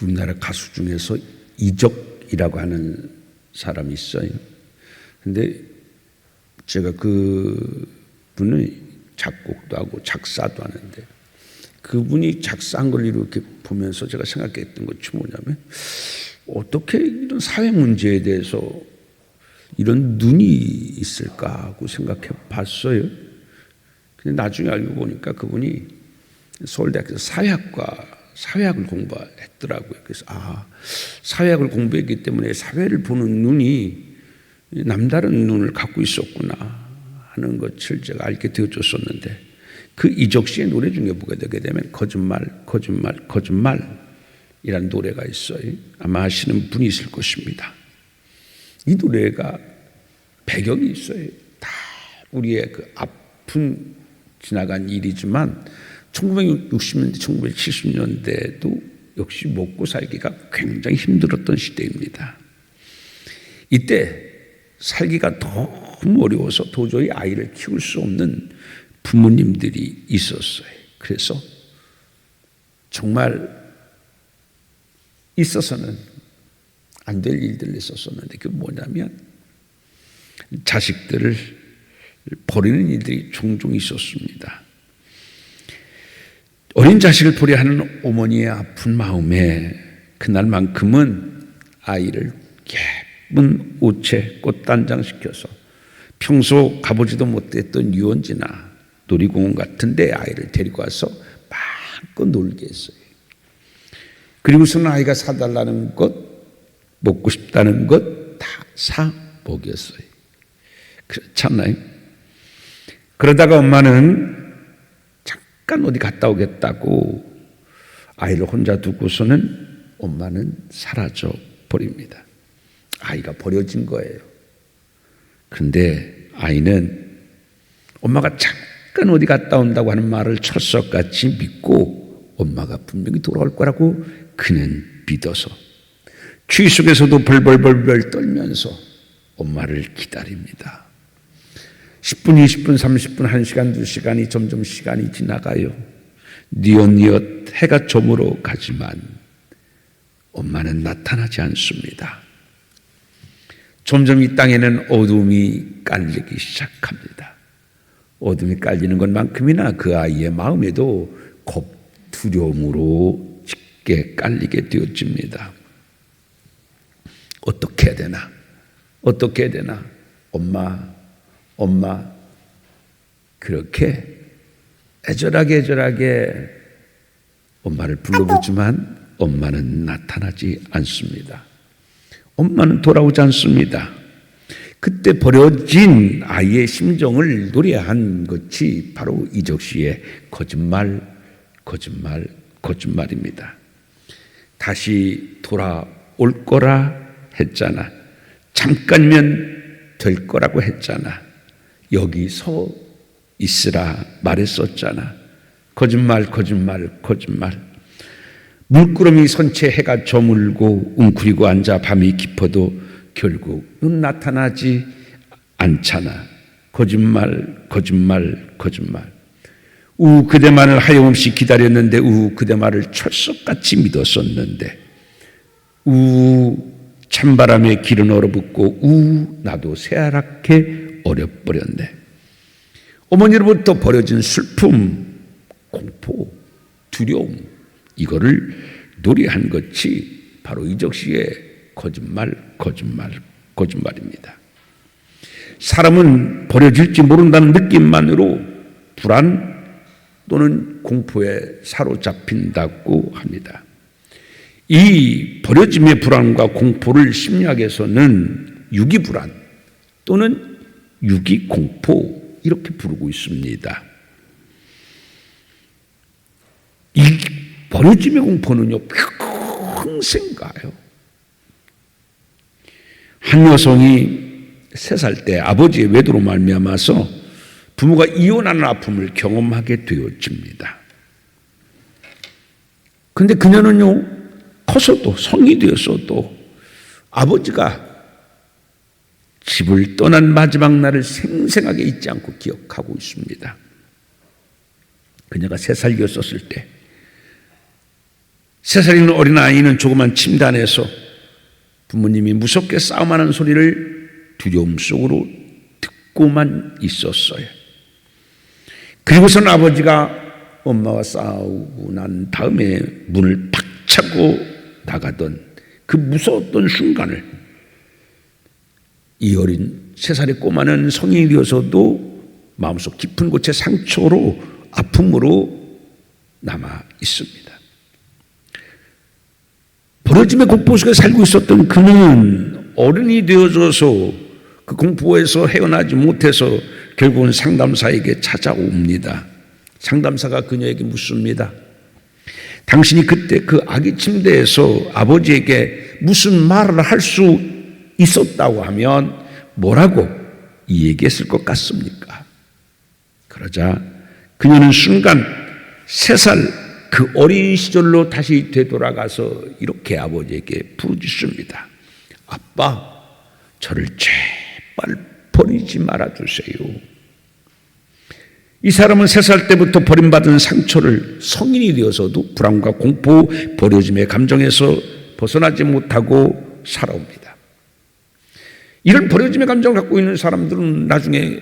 우리나라 가수 중에서 이적이라고 하는 사람이 있어요. 근데 제가 그 분은 작곡도 하고 작사도 하는데 그분이 작사한 걸 이렇게 보면서 제가 생각했던 것이 뭐냐면 어떻게 이런 사회 문제에 대해서 이런 눈이 있을까 하고 생각해 봤어요. 근데 나중에 알고 보니까 그분이 서울대학에서 사회학을 공부했더라고요. 그래서 사회학을 공부했기 때문에 사회를 보는 눈이 남다른 눈을 갖고 있었구나 하는 것을 제가 알게 되어줬었는데 그 이적 씨의 노래 중에 보게 되게 되면 거짓말 거짓말이라는 노래가 있어요. 아마 아시는 분이 있을 것입니다. 이 노래가 배경이 있어요. 다 우리의 그 아픈 지나간 일이지만 1960년대, 1970년대도 역시 먹고 살기가 굉장히 힘들었던 시대입니다. 이때 살기가 너무 어려워서 도저히 아이를 키울 수 없는 부모님들이 있었어요. 그래서 정말 있어서는 안 될 일들이 있었었는데 그게 뭐냐면 자식들을 버리는 일들이 종종 있었습니다. 어린 자식을 버려야 하는 어머니의 아픈 마음에 그날만큼은 아이를 예쁜 옷에 꽃단장시켜서 평소 가보지도 못했던 유원지나 놀이공원 같은 데 아이를 데리고 와서 마음껏 놀게 했어요. 그리고서는 아이가 사달라는 것, 먹고 싶다는 것 다 사 먹였어요. 그렇지 않나요? 그러다가 엄마는 잠깐 어디 갔다 오겠다고 아이를 혼자 두고서는 엄마는 사라져 버립니다. 아이가 버려진 거예요. 그런데 아이는 엄마가 잠깐 어디 갔다 온다고 하는 말을 철석같이 믿고 엄마가 분명히 돌아올 거라고 그는 믿어서 추위 속에서도 벌벌벌벌 떨면서 엄마를 기다립니다. 10분, 20분, 30분, 1시간, 2시간이 점점 시간이 지나가요. 뉘엿뉘엿 해가 저물어 가지만 엄마는 나타나지 않습니다. 점점 이 땅에는 어둠이 깔리기 시작합니다. 어둠이 깔리는 것만큼이나 그 아이의 마음에도 두려움으로 짙게 깔리게 되어집니다. 어떻게 해야 되나? 어떻게 해야 되나? 엄마 그렇게 애절하게 엄마를 불러보지만 엄마는 나타나지 않습니다. 엄마는 돌아오지 않습니다. 그때 버려진 아이의 심정을 노래한 것이 바로 이적 씨의 거짓말입니다. 다시 돌아올 거라 했잖아. 잠깐이면 될 거라고 했잖아. 여기 서 있으라 말했었잖아. 거짓말. 물구름이 선채 해가 저물고 웅크리고 앉아 밤이 깊어도 결국은 나타나지 않잖아. 거짓말. 그대만을 하염없이 기다렸는데 그대만을 철석같이 믿었었는데 찬바람에 길은 얼어붙고 나도 새하얗게 얼어버렸네. 어머니로부터 버려진 슬픔, 공포, 두려움 이거를 노래한 것이 바로 이적 씨의 거짓말입니다. 사람은 버려질지 모른다는 느낌만으로 불안 또는 공포에 사로잡힌다고 합니다. 이 버려짐의 불안과 공포를 심리학에서는 유기불안 또는 유기공포 이렇게 부르고 있습니다. 이 버려짐의 공포는요 평생 가요. 한 여성이 3살 때 아버지의 외도로 말미암아서 부모가 이혼하는 아픔을 경험하게 되어집니다. 그런데 그녀는요 커서도 성이 되었어도 아버지가 집을 떠난 마지막 날을 생생하게 잊지 않고 기억하고 있습니다. 그녀가 3살이었을 때 3살인 어린아이는 조그만 침대 안에서 부모님이 무섭게 싸움하는 소리를 두려움 속으로 듣고만 있었어요. 그리고선 아버지가 엄마와 싸우고 난 다음에 문을 박차고 나가던 그 무서웠던 순간을 이 어린 3살의 꼬마는 성인이 되어서도 마음속 깊은 곳에 상처로 아픔으로 남아 있습니다. 버려짐의 공포 속에 살고 있었던 그는 어른이 되어져서 그 공포에서 헤어나지 못해서 결국은 상담사에게 찾아옵니다. 상담사가 그녀에게 묻습니다. 당신이 그때 그 아기 침대에서 아버지에게 무슨 말을 할 수 있었다고 하면 뭐라고 얘기했을 것 같습니까? 그러자 그녀는 순간 3살 그 어린 시절로 다시 되돌아가서 이렇게 아버지에게 부르짖습니다. 아빠, 저를 제발 버리지 말아주세요. 이 사람은 3살 때부터 버림받은 상처를 성인이 되어서도 불안과 공포, 버려짐의 감정에서 벗어나지 못하고 살아옵니다. 이런 버려짐의 감정을 갖고 있는 사람들은 나중에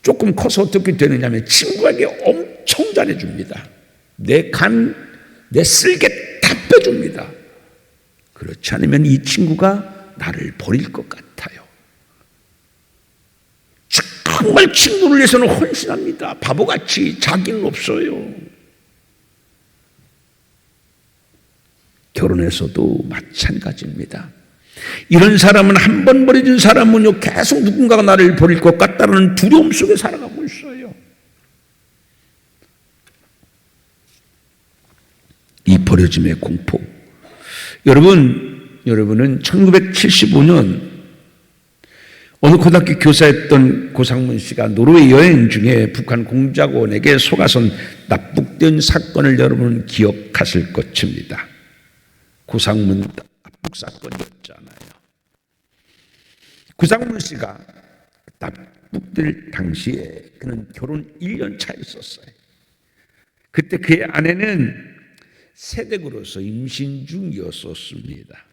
조금 커서 어떻게 되느냐 하면 친구에게 엄청 잘해줍니다. 내 간, 내 쓸개 다 빼줍니다. 그렇지 않으면 이 친구가 나를 버릴 것 같아요. 정말 친구를 위해서는 헌신합니다. 바보같이 자기는 없어요. 결혼에서도 마찬가지입니다. 이런 사람은 한 번 버려진 사람은요 계속 누군가가 나를 버릴 것 같다는 두려움 속에 살아가고 있어요. 이 버려짐의 공포. 여러분은 1975년 어느 고등학교 교사였던 고상문 씨가 노르웨이 여행 중에 북한 공작원에게 속아선 납북된 사건을 여러분은 기억하실 것입니다. 고상문 납북 사건이었잖아요. 고상문 씨가 납북될 당시에 그는 결혼 1년 차였었어요. 그때 그의 아내는 세댁으로서 임신 중이었었습니다.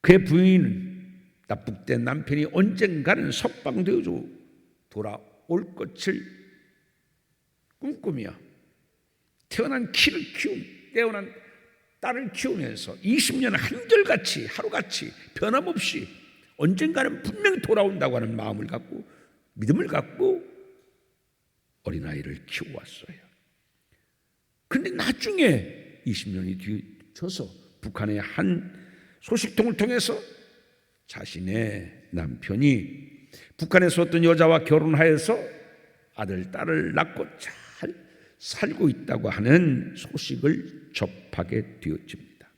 그의 부인은 납북된 남편이 언젠가는 석방되어서 돌아올 것을 꿈꾸며 태어난 딸을 키우면서 20년 한결같이 하루같이 변함없이 언젠가는 분명히 돌아온다고 하는 마음을 갖고 믿음을 갖고 어린아이를 키워왔어요. 그런데 나중에 20년이 뒤쳐서 북한의 한 소식통을 통해서 자신의 남편이 북한에서 어떤 여자와 결혼하여서 아들, 딸을 낳고 잘 살고 있다고 하는 소식을 접하게 되어집니다.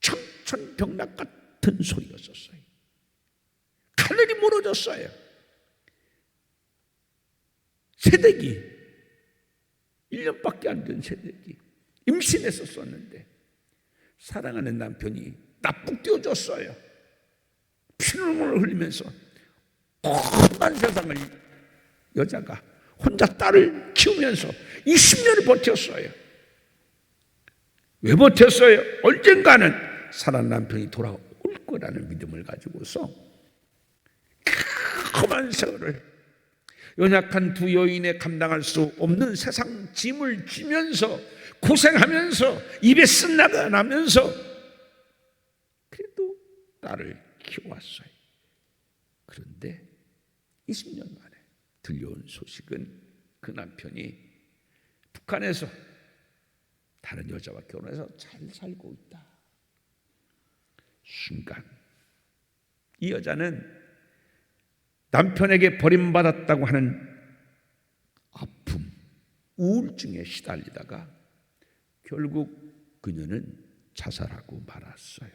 청천벽력 같은 소리였었어요. 하늘이 무너졌어요. 새댁이 1년밖에 안 된 새댁이 임신했었는데 사랑하는 남편이 납북되어졌어요. 피눈물을 흘리면서 험한 세상을 여자가 혼자 딸을 키우면서 20년을 버텼어요. 왜 버텼어요? 언젠가는 사랑하는 남편이 돌아올 거라는 믿음을 가지고서 험한 세월을 연약한 두 여인에 감당할 수 없는 세상 짐을 지면서 고생하면서 입에 쓴나가 나면서 그래도 딸을 키워왔어요. 그런데 20년 만에 들려온 소식은 그 남편이 북한에서 다른 여자와 결혼해서 잘 살고 있다. 순간 이 여자는 남편에게 버림받았다고 하는 아픔, 우울증에 시달리다가 결국 그녀는 자살하고 말았어요.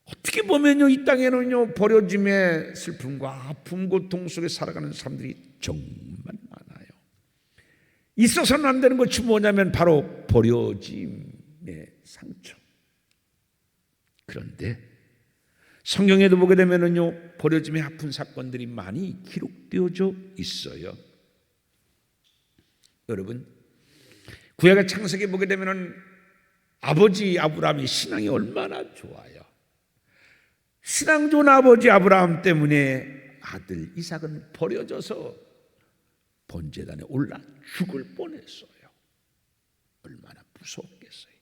어떻게 보면요, 이 땅에는요 버려짐의 슬픔과 아픔, 고통 속에 살아가는 사람들이 정말 많아요. 있어서는 안 되는 것이 뭐냐면 바로 버려짐의 상처. 그런데 성경에도 보게 되면은요, 버려짐의 아픈 사건들이 많이 기록되어져 있어요. 여러분, 구약의 창세기 보게 되면은 아버지 아브라함의 신앙이 얼마나 좋아요. 신앙 좋은 아버지 아브라함 때문에 아들 이삭은 버려져서 번제단에 올라 죽을 뻔했어요. 얼마나 무서웠겠어요.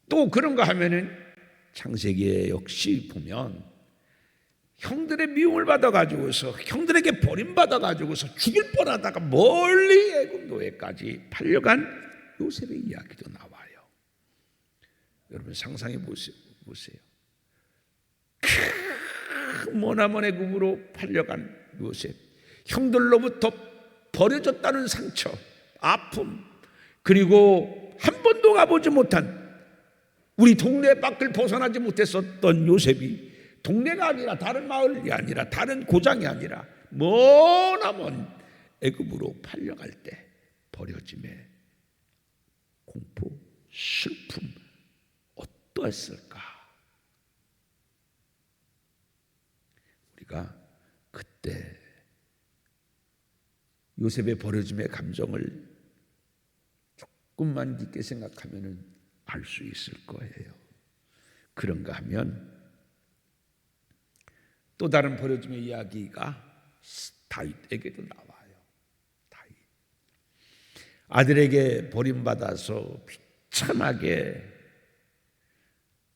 또 그런가 하면은 창세기에 역시 보면 형들의 미움을 받아가지고서, 형들에게 버림받아가지고서 죽을 뻔하다가 멀리 애굽 노예까지 팔려간 요셉의 이야기도 나와요. 여러분 상상해 보세요. 큰 머나먼 애굽으로 팔려간 요셉, 형들로부터 버려졌다는 상처, 아픔, 그리고 한 번도 가보지 못한, 우리 동네 밖을 벗어나지 못했었던 요셉이 동네가 아니라, 다른 마을이 아니라, 다른 고장이 아니라 머나먼 애굽으로 팔려갈 때 버려짐의 공포, 슬픔 어떠했을까? 우리가 그때 요셉의 버려짐의 감정을 조금만 깊게 생각하면 알 수 있을 거예요. 그런가 하면 또 다른 버려짐의 이야기가 다윗에게도 나와요. 다윗, 아들에게 버림받아서 비참하게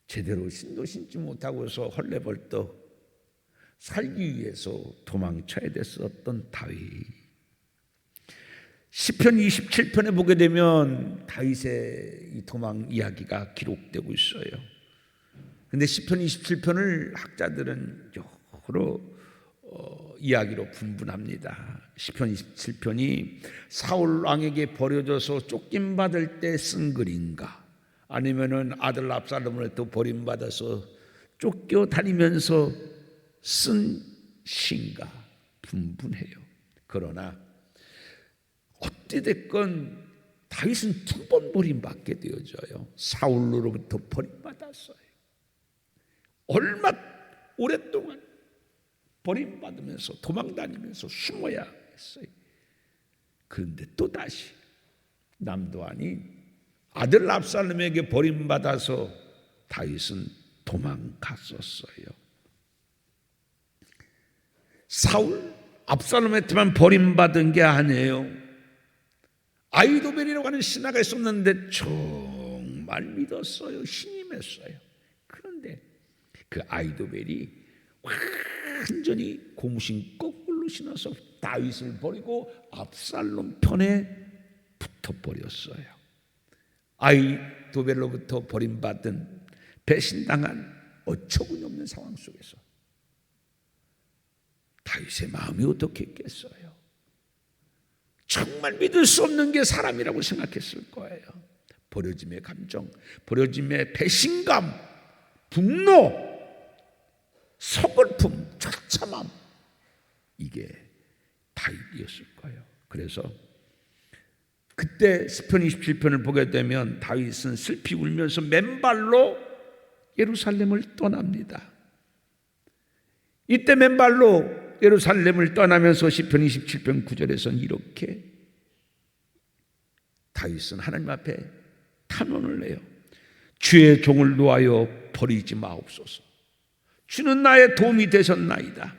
제대로 신도 신지 못하고서 헐레벌떡 살기 위해서 도망쳐야 됐었던 다윗. 시편 27편에 보게 되면 다윗의 이 도망 이야기가 기록되고 있어요. 그런데 시편 27편을 학자들은 여러 이야기로 분분합니다. 시편 27편이 사울 왕에게 버려져서 쫓김받을 때 쓴 글인가, 아니면은 아들 압살롬을 또 버림받아서 쫓겨다니면서 쓴 시인가 분분해요. 그러나 어찌됐건 다윗은 두 번 버림받게 되어져요. 사울로부터 버림받았어요. 얼마 오랫동안 버림받으면서 도망다니면서 숨어야 했어요. 그런데 또다시 남도 아닌 아들 압살롬에게 버림받아서 다윗은 도망갔었어요. 사울 압살롬한테만 버림받은 게 아니에요. 아이도벨이라고 하는 신하가 있었는데 정말 믿었어요. 신임했어요. 그런데 그 아이도벨이 완전히 고무신 거꾸로 신어서 다윗을 버리고 압살롬 편에 붙어버렸어요. 아이도벨로부터 버림받은, 배신당한 어처구니 없는 상황 속에서 다윗의 마음이 어떻게 했겠어요? 정말 믿을 수 없는 게 사람이라고 생각했을 거예요. 버려짐의 감정, 버려짐의 배신감, 분노, 서글픔, 처참함, 이게 다윗이었을 거예요. 그래서 그때 시편 27편을 보게 되면 다윗은 슬피 울면서 맨발로 예루살렘을 떠납니다. 이때 맨발로 예루살렘을 떠나면서 시편 27편 9절에서는 이렇게 다윗은 하나님 앞에 탄원을 해요. 주의 종을 놓아여 버리지 마옵소서. 주는 나의 도움이 되셨나이다.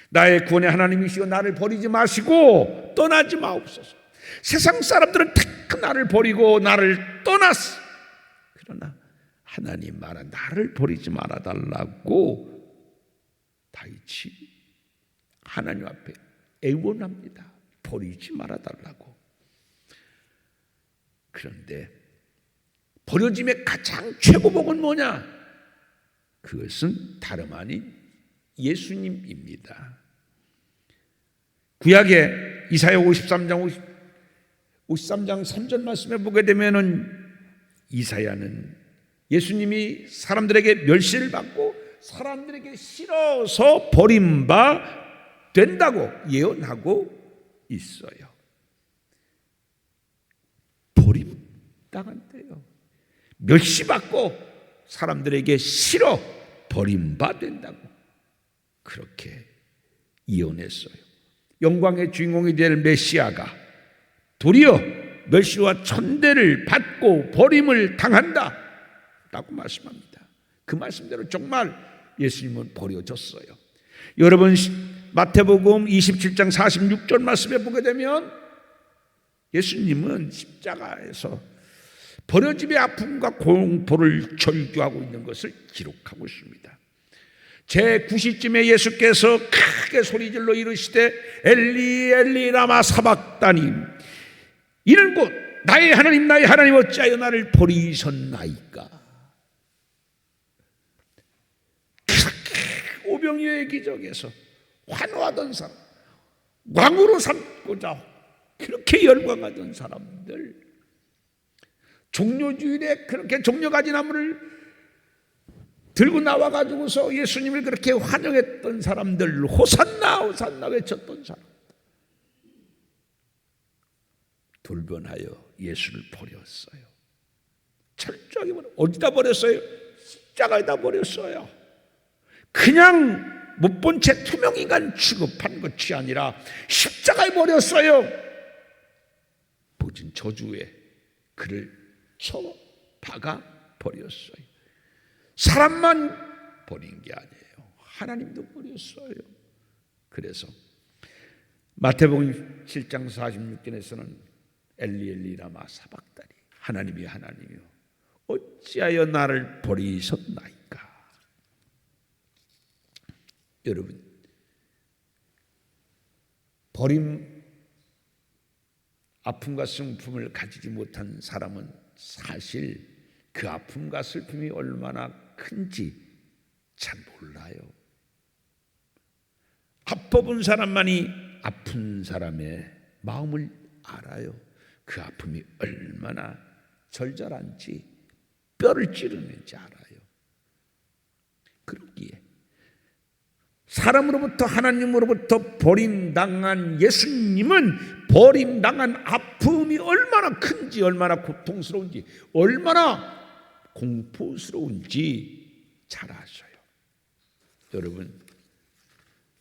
나의 구원의 하나님이시여 나를 버리지 마시고 떠나지 마옵소서. 세상 사람들은 다 나를 버리고 나를 떠났어. 그러나 하나님 말아 나를 버리지 말아달라고 다윗이 하나님 앞에 애원합니다. 버리지 말아달라고. 그런데 버려짐의 가장 최고복은 뭐냐? 그것은 다름 아닌 예수님입니다. 구약의 이사야 53장 3절 말씀에 보게 되면은 이사야는 예수님이 사람들에게 멸시를 받고 사람들에게 싫어서 버림바 된다고 예언하고 있어요. 버림당한대요. 멸시받고 사람들에게 싫어 버림받는다고 그렇게 예언했어요. 영광의 주인공이 될 메시아가 도리어 멸시와 천대를 받고 버림을 당한다 라고 말씀합니다. 그 말씀대로 정말 예수님은 버려졌어요. 여러분 마태복음 27장 46절 말씀에 보게 되면 예수님은 십자가에서 버려짐의 아픔과 공포를 절규하고 있는 것을 기록하고 있습니다. 제9시쯤에 예수께서 크게 소리질러 이르시되 엘리 엘리 라마 사박다니, 이는 곧 나의 하나님 나의 하나님 어찌하여 나를 버리셨나이까. 그렇게 오병이어의 기적에서 환호하던 사람, 왕으로 삼고자 그렇게 열광하던 사람들, 종려주일에 그렇게 종려가지 나무를 들고 나와가지고서 예수님을 그렇게 환영했던 사람들, 호산나 호산나 외쳤던 사람, 돌변하여 예수를 버렸어요. 철저하게 어디다 버렸어요? 십자가에다 버렸어요. 그냥 못 본 채 투명인간 취급한 것이 아니라 십자가에 버렸어요. 보진 저주에 그를 쳐 박아 버렸어요. 사람만 버린 게 아니에요. 하나님도 버렸어요. 그래서 마태복음 7장 46절에서는 엘리 엘리 라마 사박다니, 하나님이 하나님이요 어찌하여 나를 버리셨나이까. 여러분, 버림, 아픔과 슬픔을 가지지 못한 사람은 사실 그 아픔과 슬픔이 얼마나 큰지 잘 몰라요. 아파본 사람만이 아픈 사람의 마음을 알아요. 그 아픔이 얼마나 절절한지, 뼈를 찌르는지 알아요. 그러기에 사람으로부터 하나님으로부터 버림당한 예수님은 버림당한 아픔이 얼마나 큰지, 얼마나 고통스러운지, 얼마나 공포스러운지 잘 아셔요. 여러분,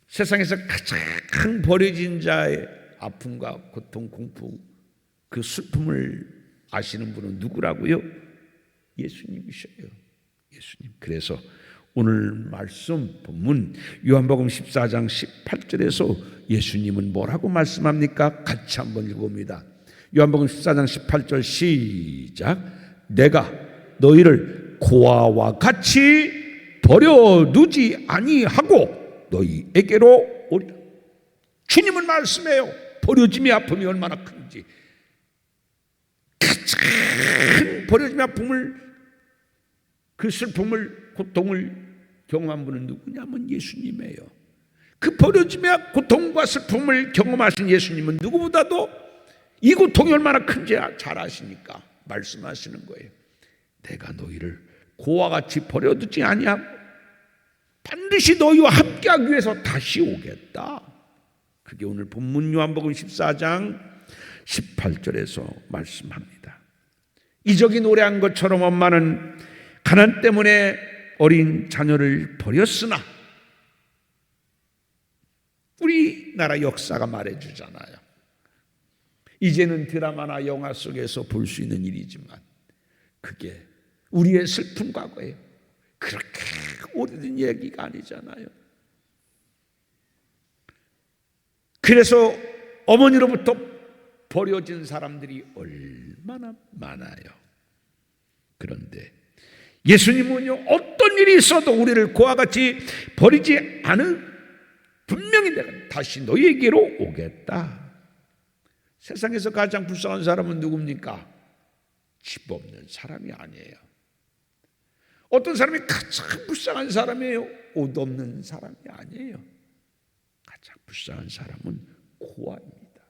세상에서 가장 버려진 자의 아픔과 고통, 공포, 그 슬픔을 아시는 분은 누구라고요? 예수님이셔요. 예수님. 그래서 오늘 말씀 본문 요한복음 14장 18절에서 예수님은 뭐라고 말씀합니까? 같이 한번 읽어봅니다. 요한복음 14장 18절 시작. 내가 너희를 고아와 같이 버려두지 아니하고 너희에게로 오리라. 주님은 말씀해요. 버려짐의 아픔이 얼마나 큰지. 가장 버려짐의 아픔을, 그 슬픔을, 고통을 경험한 분은 누구냐면 예수님이에요. 그 버려짐의 고통과 슬픔을 경험하신 예수님은 누구보다도 이 고통이 얼마나 큰지 잘 아시니까 말씀하시는 거예요. 내가 너희를 고와 같이 버려두지 아니하고 반드시 너희와 함께하기 위해서 다시 오겠다. 그게 오늘 본문 요한복음 14장 18절에서 말씀합니다. 이적이 노래한 것처럼 엄마는 가난 때문에 어린 자녀를 버렸으나, 우리나라 역사가 말해주잖아요. 이제는 드라마나 영화 속에서 볼 수 있는 일이지만 그게 우리의 슬픈 과거예요. 그렇게 오래된 얘기가 아니잖아요. 그래서 어머니로부터 버려진 사람들이 얼마나 많아요. 그런데 예수님은요, 어떤 일이 있어도 우리를 그와 같이 버리지 않은, 분명히 내가 다시 너희에게로 오겠다. 세상에서 가장 불쌍한 사람은 누굽니까? 집 없는 사람이 아니에요. 어떤 사람이 가장 불쌍한 사람이에요? 옷 없는 사람이 아니에요. 가장 불쌍한 사람은 고아입니다.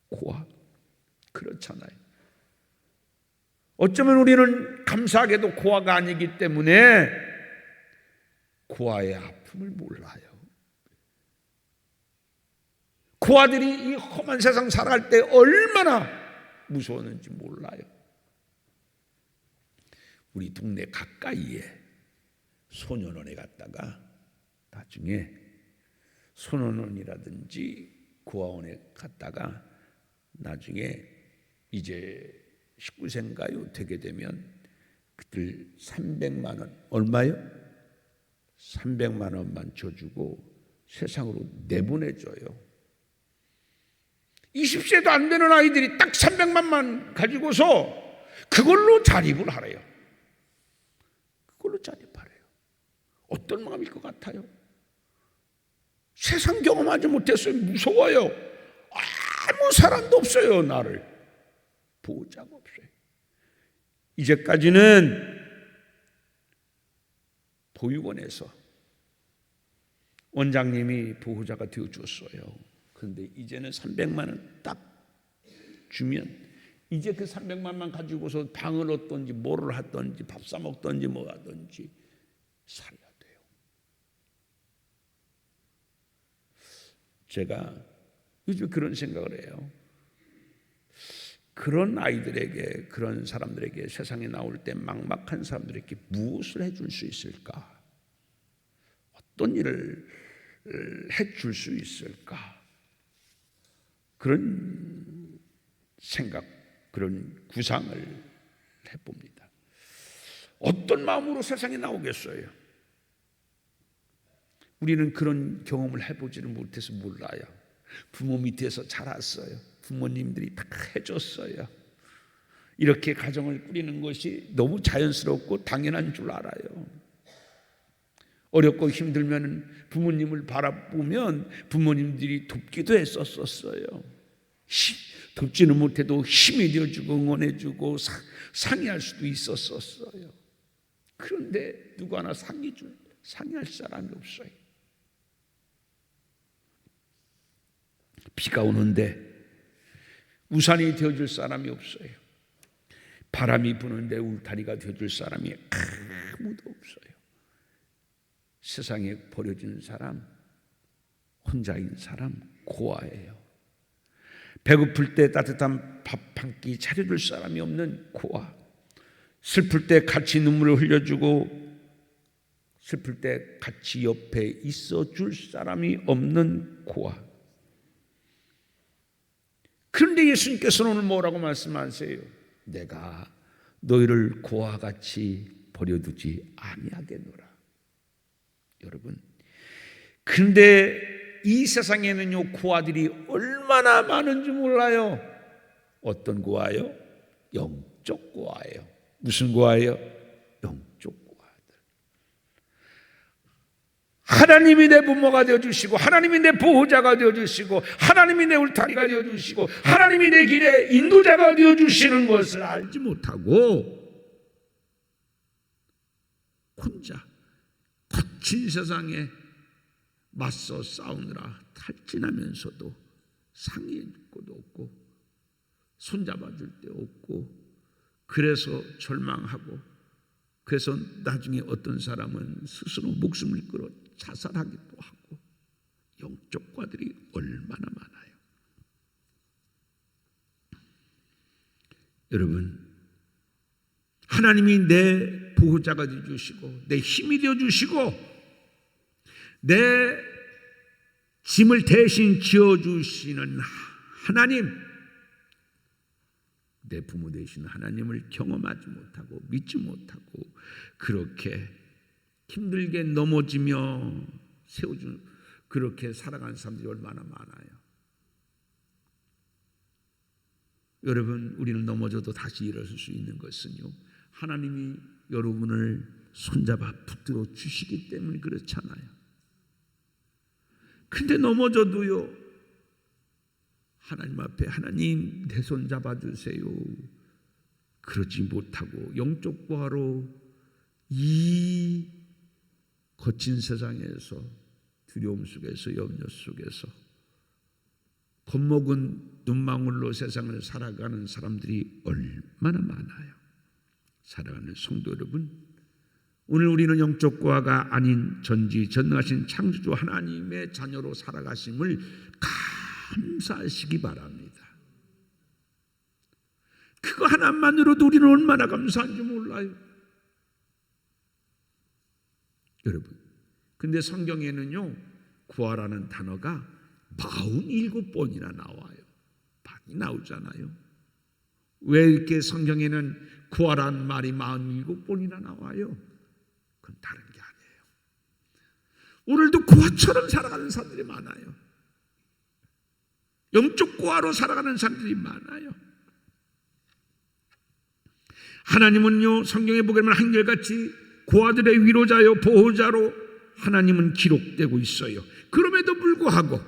고아. 그렇잖아요. 어쩌면 우리는 감사하게도 고아가 아니기 때문에 고아의 아픔을 몰라요. 고아들이 이 험한 세상 살아갈 때 얼마나 무서웠는지 몰라요. 우리 동네 가까이에 소년원에 갔다가 나중에 소년원이라든지 고아원에 갔다가 나중에 이제 19세인가요? 되게 되면 그들 300만 원, 얼마요? 300만 원만 줘주고 세상으로 내보내줘요. 20세도 안 되는 아이들이 딱 300만만 가지고서 그걸로 자립을 하래요. 그걸로 자립하래요. 어떤 마음일 것 같아요? 세상 경험하지 못했어요. 무서워요. 아무 사람도 없어요. 나를 보호자가 없어요. 이제까지는 보육원에서 원장님이 보호자가 되어줬어요. 그런데 이제는 300만 원 딱 주면 이제 그 300만만 가지고서 방을 얻든지 뭐를 하든지 밥 사 먹든지 뭐 하든지 살아야 돼요. 제가 요즘 그런 생각을 해요. 그런 아이들에게, 그런 사람들에게, 세상에 나올 때 막막한 사람들에게 무엇을 해줄 수 있을까? 어떤 일을 해줄 수 있을까? 그런 생각, 그런 구상을 해봅니다. 어떤 마음으로 세상에 나오겠어요? 우리는 그런 경험을 해보지를 못해서 몰라요. 부모 밑에서 자랐어요. 부모님들이 다 해줬어요. 이렇게 가정을 꾸리는 것이 너무 자연스럽고 당연한 줄 알아요. 어렵고 힘들면 부모님을 바라보면 부모님들이 돕기도 했었어요. 돕지는 못해도 힘이 되어주고 응원해주고 상의할 수도 있었어요. 그런데 누구 하나 상의할 사람이 없어요. 비가 오는데 우산이 되어줄 사람이 없어요. 바람이 부는데 울타리가 되어줄 사람이 아무도 없어요. 세상에 버려진 사람, 혼자인 사람, 고아예요. 배고플 때 따뜻한 밥 한 끼 차려줄 사람이 없는 고아. 슬플 때 같이 눈물을 흘려주고 슬플 때 같이 옆에 있어줄 사람이 없는 고아. 그런데 예수님께서는 오늘 뭐라고 말씀하세요? 내가 너희를 고아같이 버려두지 아니하겠노라. 여러분, 그런데 이 세상에는요 고아들이 얼마나 많은지 몰라요. 어떤 고아요? 영적 고아예요. 무슨 고아예요? 영적 고아들. 하나님이 내 부모가 되어주시고 하나님이 내 보호자가 되어주시고 하나님이 내 울타리가 되어주시고 하나님이 내 길의 인도자가 되어주시는 것을 알지 못하고 혼자 거친 세상에 맞서 싸우느라 탈진하면서도 상의해 줄 것도 없고 손잡아 줄 데 없고 그래서 절망하고 그래서 나중에 어떤 사람은 스스로 목숨을 끌어 자살하기도 하고 영적 과들이 얼마나 많아요. 여러분, 하나님이 내 보호자가 되어주시고 내 힘이 되어주시고 내 짐을 대신 지어주시는 하나님, 내 부모 되시는 하나님을 경험하지 못하고 믿지 못하고 그렇게 힘들게 넘어지며 세워준 그렇게 살아가는 사람들이 얼마나 많아요. 여러분, 우리는 넘어져도 다시 일어설 수 있는 것은요 하나님이 여러분을 손잡아 붙들어 주시기 때문에 그렇잖아요. 근데 넘어져도요 하나님 앞에 하나님 내 손 잡아주세요 그러지 못하고 영적 고아로 이 거친 세상에서 두려움 속에서 염려 속에서 겁먹은 눈망울로 세상을 살아가는 사람들이 얼마나 많아요. 사랑하는 성도 여러분, 오늘 우리는 영적 고아가 아닌 전지전능하신 창조주 하나님의 자녀로 살아가심을 감사하시기 바랍니다. 그거 하나만으로도 우리는 얼마나 감사한지 몰라요. 여러분, 근데 성경에는요, 구하라는 단어가 47번이나 나와요. 많이 나오잖아요. 왜 이렇게 성경에는 구하라는 말이 47번이나 나와요? 그건 다른 게 아니에요. 오늘도 구하처럼 살아가는 사람들이 많아요. 영적 구하로 살아가는 사람들이 많아요. 하나님은요, 성경에 보게 되면 한결같이 고아들의 위로자요 보호자로 하나님은 기록되고 있어요. 그럼에도 불구하고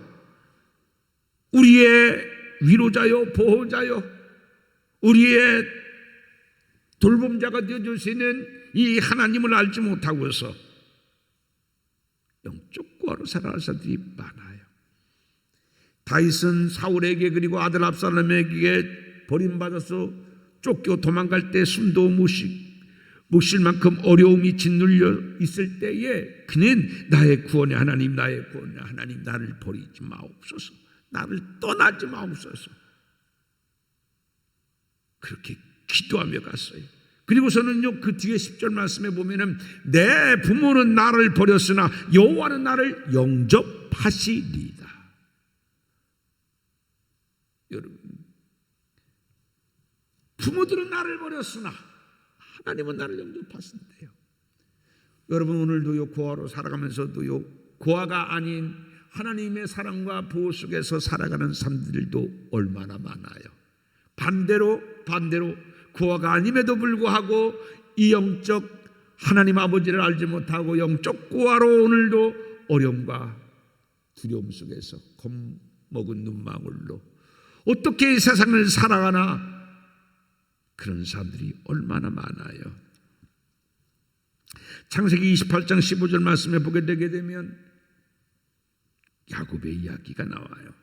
우리의 위로자요 보호자요 우리의 돌봄자가 되어주시는 이 하나님을 알지 못하고서 영적 구하로 살아가는 사람들이 많아요. 다윗은 사울에게 그리고 아들 압살롬에게 버림받아서 쫓겨 도망갈 때 숨도 못 쉴 만큼 어려움이 짓눌려 있을 때에 그는 나의 구원의 하나님, 나의 구원의 하나님, 나를 버리지 마옵소서, 나를 떠나지 마옵소서, 그렇게 기도하며 갔어요. 그리고서는요, 그 뒤에 10절 말씀에 보면은 내 부모는 나를 버렸으나 여호와는 나를 영접하시리이다. 여러분, 부모들은 나를 버렸으나 하나님은 나를 영접하신대요. 여러분, 오늘도요, 고아로 살아가면서도요, 고아가 아닌 하나님의 사랑과 보호 속에서 살아가는 사람들도 얼마나 많아요. 반대로 고아가 아님에도 불구하고 이 영적 하나님 아버지를 알지 못하고 영적 고아로 오늘도 어려움과 두려움 속에서 겁먹은 눈망울로 어떻게 이 세상을 살아가나, 그런 사람들이 얼마나 많아요. 창세기 28장 15절 말씀에 보게 되게 되면 야곱의 이야기가 나와요.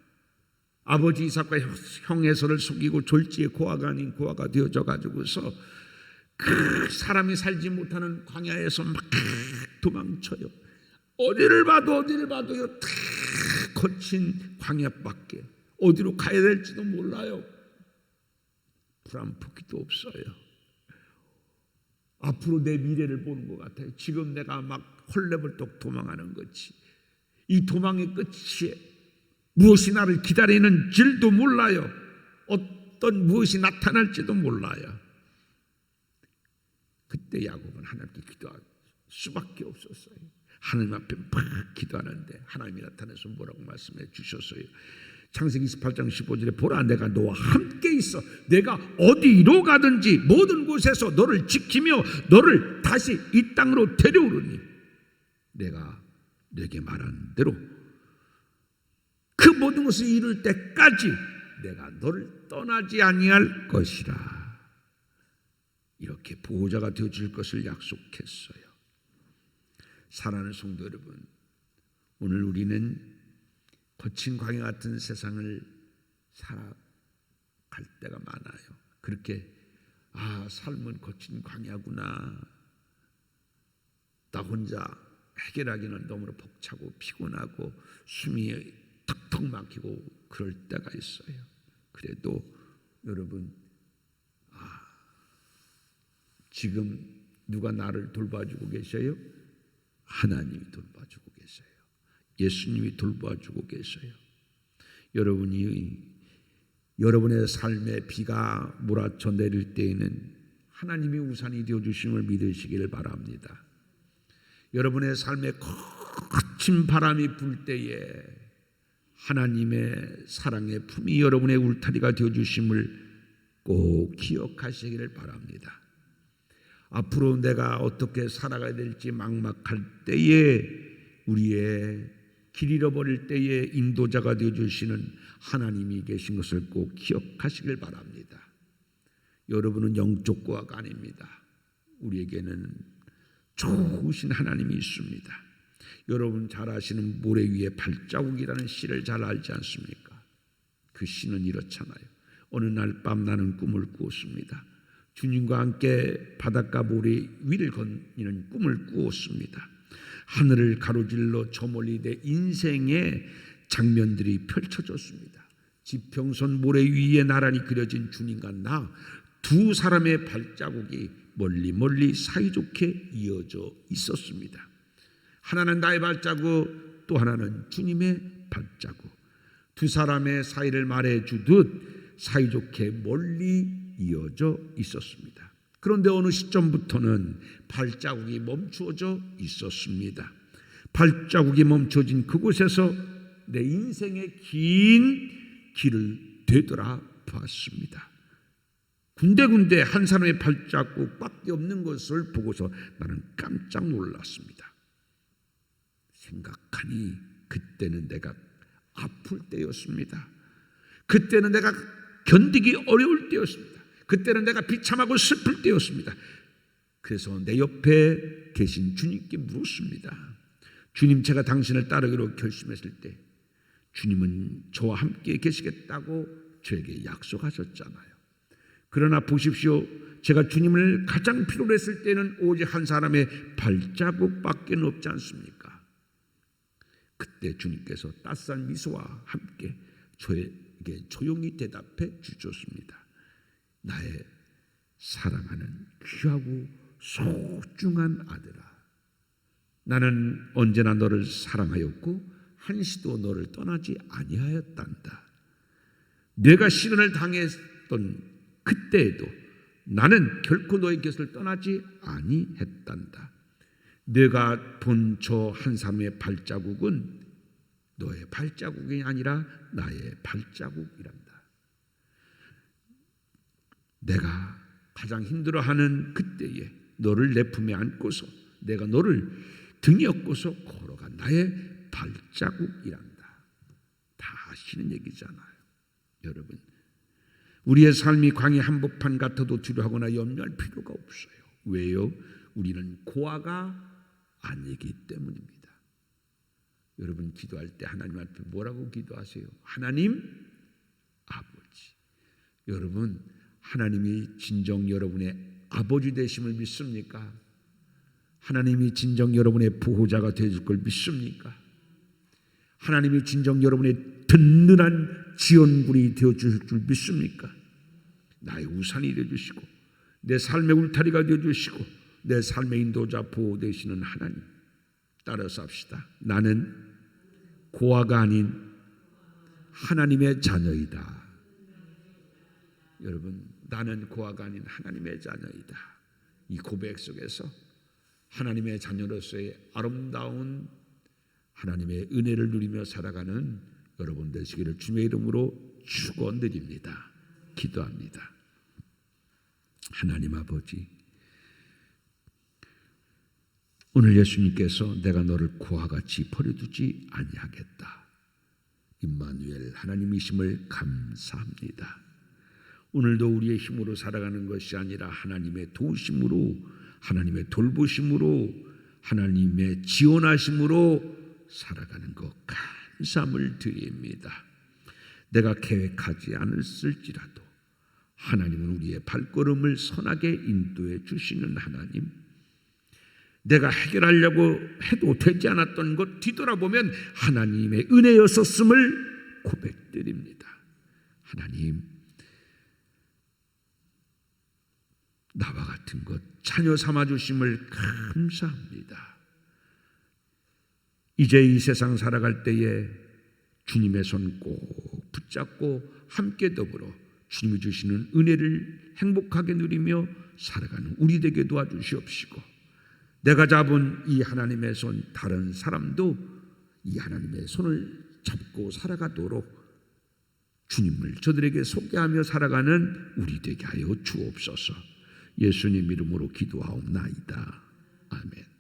아버지 이삭과 형 에서를 속이고 졸지에 고아가 아닌 고아가 되어져 가지고서 그 사람이 살지 못하는 광야에서 막 도망쳐요. 어디를 봐도요, 다 거친 광야밖에 어디로 가야 될지도 몰라요. 불안포기도 없어요. 앞으로 내 미래를 보는 것 같아요. 지금 내가 막 헐레벌떡 도망하는 거지. 이 도망의 끝이 무엇이 나를 기다리는 줄도 몰라요. 어떤 무엇이 나타날지도 몰라요. 그때 야곱은 하나님께 기도할 수밖에 없었어요. 하나님 앞에 막 기도하는데 하나님이 나타나서 뭐라고 말씀해 주셨어요? 창세기 28장 15절에 보라, 내가 너와 함께 있어. 내가 어디로 가든지 모든 곳에서 너를 지키며 너를 다시 이 땅으로 데려오르니 내가 내게 말한 대로 그 모든 것을 이룰 때까지 내가 너를 떠나지 아니할 것이라. 이렇게 보호자가 되어줄 것을 약속했어요. 사랑하는 성도 여러분, 오늘 우리는 거친 광야 같은 세상을 살아갈 때가 많아요. 그렇게 삶은 거친 광야구나, 나 혼자 해결하기는 너무나 벅차고 피곤하고 숨이 턱턱 막히고 그럴 때가 있어요. 그래도 여러분, 지금 누가 나를 돌봐주고 계셔요? 하나님이 돌봐주고 계세요. 예수님이 돌봐주고 계셔요. 여러분의 삶에 비가 몰아쳐 내릴 때에는 하나님이 우산이 되어주심을 믿으시기를 바랍니다. 여러분의 삶에 거친 바람이 불 때에 하나님의 사랑의 품이 여러분의 울타리가 되어주심을 꼭 기억하시기를 바랍니다. 앞으로 내가 어떻게 살아가야 될지 막막할 때에, 우리의 길 잃어버릴 때에 인도자가 되어주시는 하나님이 계신 것을 꼭 기억하시길 바랍니다. 여러분은 영적 고아가 아닙니다. 우리에게는 좋으신 하나님이 있습니다. 여러분 잘 아시는 모래 위에 발자국이라는 시를 잘 알지 않습니까? 그 시는 이렇잖아요. 어느 날 밤 나는 꿈을 꾸었습니다. 주님과 함께 바닷가 모래 위를 거니는 꿈을 꾸었습니다. 하늘을 가로질러 저 멀리 내 인생의 장면들이 펼쳐졌습니다. 지평선 모래 위에 나란히 그려진 주님과 나 두 사람의 발자국이 멀리 사이좋게 이어져 있었습니다. 하나는 나의 발자국, 또 하나는 주님의 발자국. 두 사람의 사이를 말해주듯 사이좋게 멀리 이어져 있었습니다. 그런데 어느 시점부터는 발자국이 멈추어져 있었습니다. 발자국이 멈춰진 그곳에서 내 인생의 긴 길을 되돌아봤습니다. 군데군데 한 사람의 발자국밖에 없는 것을 보고서 나는 깜짝 놀랐습니다. 생각하니 그때는 내가 아플 때였습니다. 그때는 내가 견디기 어려울 때였습니다. 그때는 내가 비참하고 슬플 때였습니다. 그래서 내 옆에 계신 주님께 물었습니다. 주님, 제가 당신을 따르기로 결심했을 때 주님은 저와 함께 계시겠다고 저에게 약속하셨잖아요. 그러나 보십시오, 제가 주님을 가장 필요로 했을 때는 오직 한 사람의 발자국밖에 없지 않습니까? 그때 주님께서 따스한 미소와 함께 저에게 조용히 대답해 주셨습니다. 나의 사랑하는 귀하고 소중한 아들아, 나는 언제나 너를 사랑하였고 한시도 너를 떠나지 아니하였단다. 내가 시련을 당했던 그때에도 나는 결코 너의 곁을 떠나지 아니했단다. 내가 본 저 한 사람의 발자국은 너의 발자국이 아니라 나의 발자국이란다. 내가 가장 힘들어하는 그때에 너를 내 품에 안고서 내가 너를 등에 업고서 걸어간 나의 발자국이란다. 다 아시는 얘기잖아요. 여러분, 우리의 삶이 광야 한복판 같아도 두려워하거나 염려할 필요가 없어요. 왜요? 우리는 고아가 아니기 때문입니다. 여러분, 기도할 때 하나님 앞에 뭐라고 기도하세요? 하나님 아버지. 여러분, 하나님이 진정 여러분의 아버지 되심을 믿습니까? 하나님이 진정 여러분의 보호자가 되어줄 걸 믿습니까? 하나님이 진정 여러분의 든든한 지원군이 되어줄 줄 믿습니까? 나의 우산이 되어주시고 내 삶의 울타리가 되어주시고 내 삶의 인도자 보호 되시는 하나님 따라서 합시다. 나는 고아가 아닌 하나님의 자녀이다. 여러분, 나는 고아가 아닌 하나님의 자녀이다. 이 고백 속에서 하나님의 자녀로서의 아름다운 하나님의 은혜를 누리며 살아가는 여러분 되시기를 주님의 이름으로 축원드립니다. 기도합니다. 하나님 아버지, 오늘 예수님께서 내가 너를 고아같이 버려두지 아니하겠다, 임마누엘 하나님이심을 감사합니다. 오늘도 우리의 힘으로 살아가는 것이 아니라 하나님의 도우심으로, 하나님의 돌보심으로, 하나님의 지원하심으로 살아가는 것 감사함을 드립니다. 내가 계획하지 않았을지라도 하나님은 우리의 발걸음을 선하게 인도해 주시는 하나님, 내가 해결하려고 해도 되지 않았던 것 뒤돌아보면 하나님의 은혜였었음을 고백드립니다. 하나님, 나와 같은 것 자녀 삼아주심을 감사합니다. 이제 이 세상 살아갈 때에 주님의 손 꼭 붙잡고 함께 더불어 주님이 주시는 은혜를 행복하게 누리며 살아가는 우리 되게 도와주시옵시고, 내가 잡은 이 하나님의 손 다른 사람도 이 하나님의 손을 잡고 살아가도록 주님을 저들에게 소개하며 살아가는 우리 되게 하여 주옵소서. 예수님 이름으로 기도하옵나이다. 아멘.